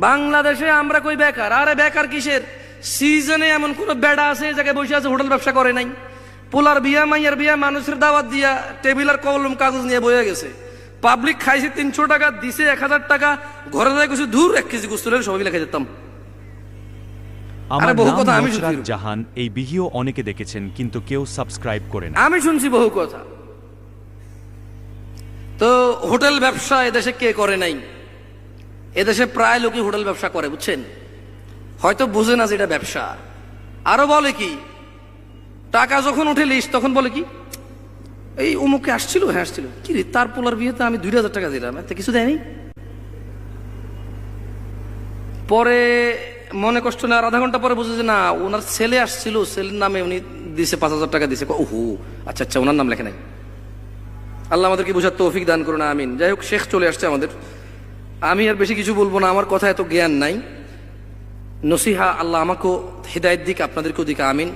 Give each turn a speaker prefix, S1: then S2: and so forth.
S1: বাংলাদেশে আমরা কই বেকার, আরে বেকার কিসের? সিজনে এমন কোন বেড়া আছে এই জায়গায় বসে আছে হোটেল ব্যবসা করে নাই? পোলার বিয়া মাইয়ার বিয়া মানুষের দাওয়াত দিয়া টেবিল আর কলম কাগজ নিয়ে বয়ে গেছে। পাবলিক খাইছে 300 টাকা, দিছে 1000 টাকা, ঘরে যায় কিছু দূর 1 কেজি গোস্ত সবাই মিলে খাই যেতাম।
S2: আমার
S1: বহু
S2: নাম
S1: কথা আমি
S2: নুসরাত
S1: শুনছি।
S2: জাহান। এই ভিডিও অনেকে দেখেছেন কিন্তু কেউ সাবস্ক্রাইব করে না।
S1: আমি শুনছি বহু কথা। তো হোটেল ব্যবসা এদেশে কে করে নাই? এদেশে প্রায় লোকই হোটেল ব্যবসা করে, বুঝছেন? হয়তো বুঝে না যে এটা ব্যবসা। আরো বলে কি, টাকা যখন উঠে লিস্ট তখন বলে কি, এই অমুকে আসছিল, হ্যাঁ আসছিল, কি রে তার পোলার বিয়েতে আমি 2000 টাকা দিলাম, এতে কিছু দেয়নি। পরে মনে কষ্ট না, আর আধা ঘন্টা পরে বুঝে যে না, ওনার ছেলে আসছিল, ছেলের নামে উনি দিছে 5000 টাকা দিছে। ওহো আচ্ছা আচ্ছা, ওনার নাম লেখে নাই। আল্লাহ আমাদেরকে বোঝার তৌফিক দান করুন, আমিন। যাই হোক, শেখ চলে আসছে আমাদের, আমি আর বেশি কিছু বলবো না, আমার কথা এত জ্ঞান নাই। নসিহা আল্লাহ আমাকেও হিদায়াত দিক, আপনাদেরকেও দিক, আমিন।